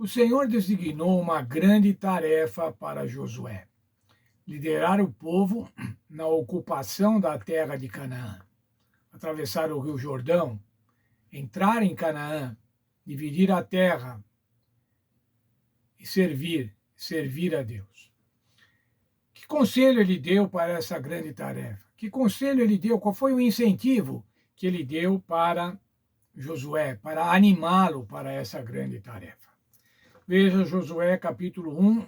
O Senhor designou uma grande tarefa para Josué: liderar o povo na ocupação da terra de Canaã, atravessar o Rio Jordão, entrar em Canaã, dividir a terra e servir a Deus. Que conselho ele deu para essa grande tarefa? Que conselho ele deu? Qual foi o incentivo que ele deu para Josué, para animá-lo para essa grande tarefa? Veja Josué capítulo 1,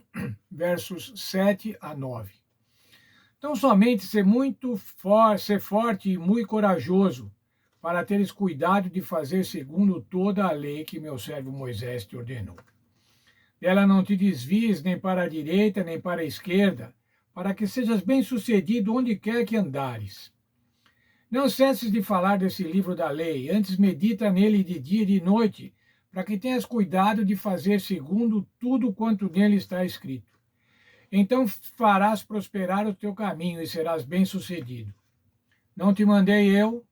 versos 7 a 9. Então, somente ser forte e muito corajoso, para teres cuidado de fazer segundo toda a lei que meu servo Moisés te ordenou. Dela não te desvies nem para a direita, nem para a esquerda, para que sejas bem-sucedido onde quer que andares. Não cesses de falar desse livro da lei, antes medita nele de dia e de noite, para que tenhas cuidado de fazer segundo tudo quanto nele está escrito. Então farás prosperar o teu caminho e serás bem-sucedido. Não te mandei eu?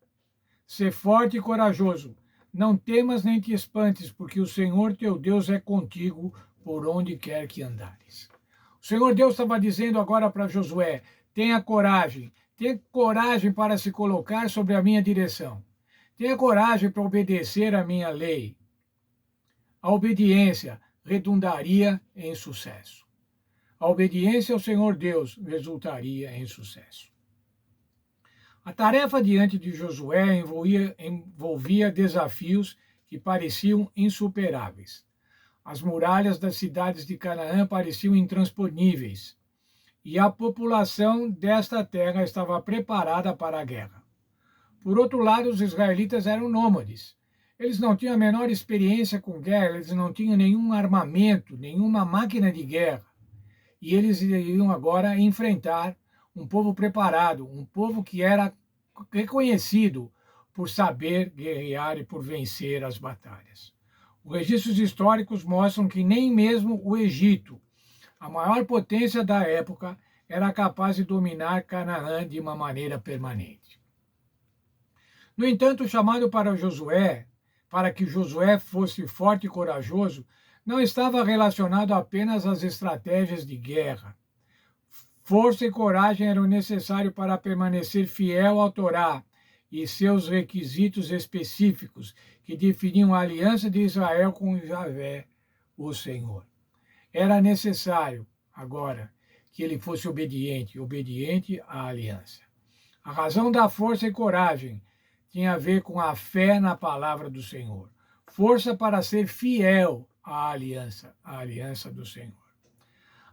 Sê forte e corajoso. Não temas nem te espantes, porque o Senhor teu Deus é contigo por onde quer que andares. O Senhor Deus estava dizendo agora para Josué: tenha coragem para se colocar sobre a minha direção. Tenha coragem para obedecer a minha lei. A obediência redundaria em sucesso. A obediência ao Senhor Deus resultaria em sucesso. A tarefa diante de Josué envolvia desafios que pareciam insuperáveis. As muralhas das cidades de Canaã pareciam intransponíveis, e a população desta terra estava preparada para a guerra. Por outro lado, os israelitas eram nômades. Eles não tinham a menor experiência com guerra, eles não tinham nenhum armamento, nenhuma máquina de guerra. E eles iriam agora enfrentar um povo preparado, um povo que era reconhecido por saber guerrear e por vencer as batalhas. Os registros históricos mostram que nem mesmo o Egito, a maior potência da época, era capaz de dominar Canaã de uma maneira permanente. No entanto, o chamado para que Josué fosse forte e corajoso, não estava relacionado apenas às estratégias de guerra. Força e coragem eram necessários para permanecer fiel ao Torá e seus requisitos específicos, que definiam a aliança de Israel com Javé, o Senhor. Era necessário, agora, que ele fosse obediente à aliança. A razão da força e coragem tinha a ver com a fé na palavra do Senhor. Força para ser fiel à aliança do Senhor.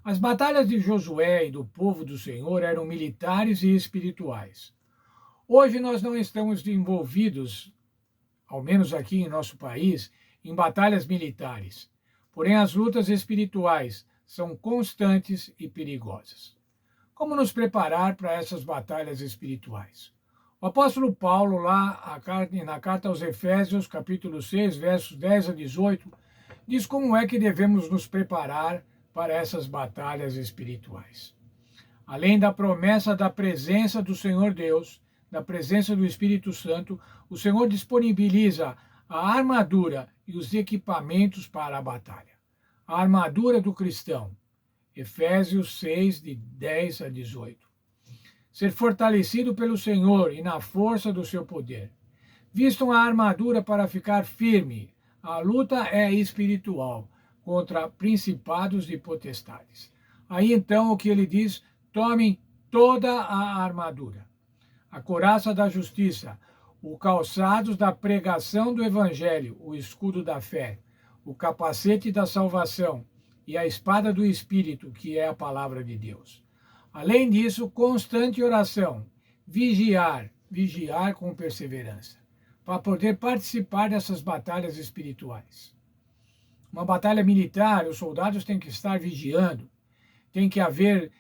As batalhas de Josué e do povo do Senhor eram militares e espirituais. Hoje nós não estamos envolvidos, ao menos aqui em nosso país, em batalhas militares. Porém, as lutas espirituais são constantes e perigosas. Como nos preparar para essas batalhas espirituais? O apóstolo Paulo, lá na carta aos Efésios, capítulo 6, versos 10 a 18, diz como é que devemos nos preparar para essas batalhas espirituais. Além da promessa da presença do Senhor Deus, da presença do Espírito Santo, o Senhor disponibiliza a armadura e os equipamentos para a batalha. A armadura do cristão. Efésios 6, de 10 a 18. Ser fortalecido pelo Senhor e na força do seu poder. Vistam a armadura para ficar firme. A luta é espiritual, contra principados e potestades. Aí então o que ele diz? Tomem toda a armadura. A couraça da justiça, o calçado da pregação do evangelho, o escudo da fé, o capacete da salvação e a espada do Espírito, que é a palavra de Deus. Além disso, constante oração, vigiar com perseverança, para poder participar dessas batalhas espirituais. Uma batalha militar, os soldados têm que estar vigiando, tem que haver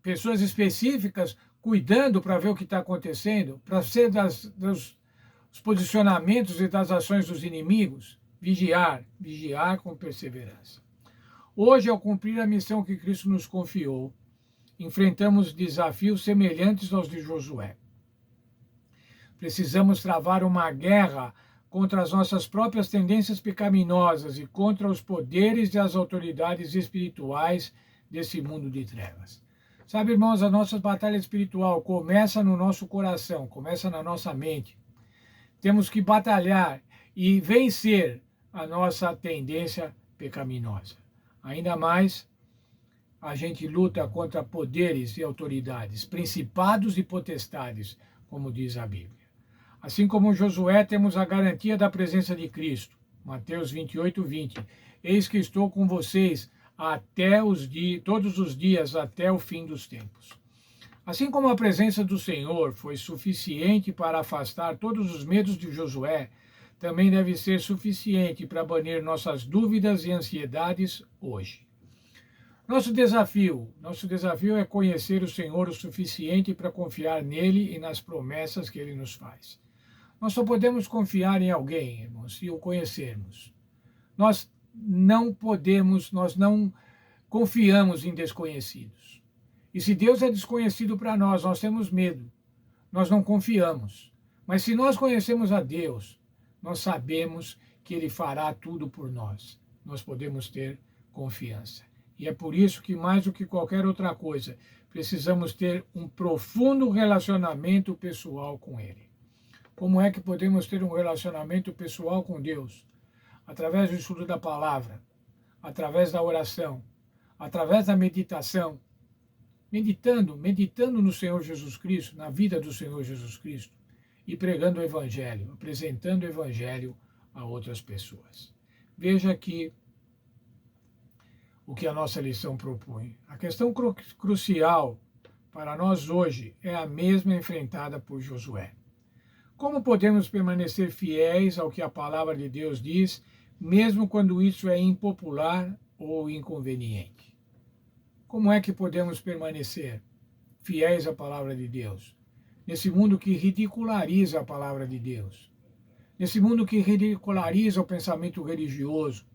pessoas específicas cuidando para ver o que está acontecendo, para ser dos posicionamentos e das ações dos inimigos, vigiar com perseverança. Hoje, ao cumprir a missão que Cristo nos confiou, enfrentamos desafios semelhantes aos de Josué. Precisamos travar uma guerra contra as nossas próprias tendências pecaminosas e contra os poderes e as autoridades espirituais desse mundo de trevas. Sabe, irmãos, a nossa batalha espiritual começa no nosso coração, começa na nossa mente. Temos que batalhar e vencer a nossa tendência pecaminosa. Ainda mais, a gente luta contra poderes e autoridades, principados e potestades, como diz a Bíblia. Assim como Josué, temos a garantia da presença de Cristo. Mateus 28, 20. Eis que estou com vocês todos os dias até o fim dos tempos. Assim como a presença do Senhor foi suficiente para afastar todos os medos de Josué, também deve ser suficiente para banir nossas dúvidas e ansiedades hoje. Nosso desafio é conhecer o Senhor o suficiente para confiar nele e nas promessas que ele nos faz. Nós só podemos confiar em alguém, irmãos, se o conhecermos. Nós não confiamos em desconhecidos. E se Deus é desconhecido para nós, nós temos medo, nós não confiamos. Mas se nós conhecemos a Deus, nós sabemos que Ele fará tudo por nós. Nós podemos ter confiança. E é por isso que, mais do que qualquer outra coisa, precisamos ter um profundo relacionamento pessoal com Ele. Como é que podemos ter um relacionamento pessoal com Deus? Através do estudo da palavra, através da oração, através da meditação, meditando no Senhor Jesus Cristo, na vida do Senhor Jesus Cristo, e pregando o Evangelho, apresentando o Evangelho a outras pessoas. Veja aqui o que a nossa lição propõe. A questão crucial para nós hoje é a mesma enfrentada por Josué. Como podemos permanecer fiéis ao que a palavra de Deus diz, mesmo quando isso é impopular ou inconveniente? Como é que podemos permanecer fiéis à palavra de Deus, nesse mundo que ridiculariza a palavra de Deus, nesse mundo que ridiculariza o pensamento religioso,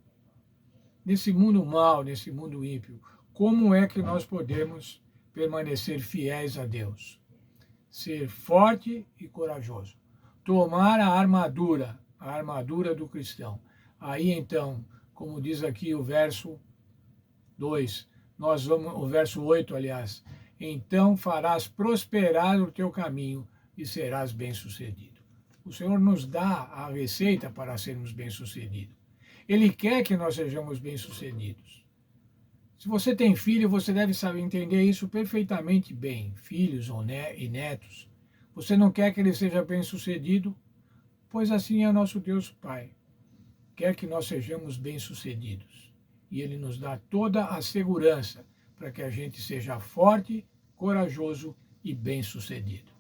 nesse mundo mau, nesse mundo ímpio? Como é que nós podemos permanecer fiéis a Deus? Ser forte e corajoso. Tomar a armadura do cristão. Aí então, como diz aqui o verso 2, o verso 8, aliás, então farás prosperar o teu caminho e serás bem-sucedido. O Senhor nos dá a receita para sermos bem-sucedidos. Ele quer que nós sejamos bem-sucedidos. Se você tem filho, você deve saber entender isso perfeitamente bem, filhos e netos. Você não quer que ele seja bem-sucedido? Pois assim é nosso Deus Pai. Quer que nós sejamos bem-sucedidos. E Ele nos dá toda a segurança para que a gente seja forte, corajoso e bem-sucedido.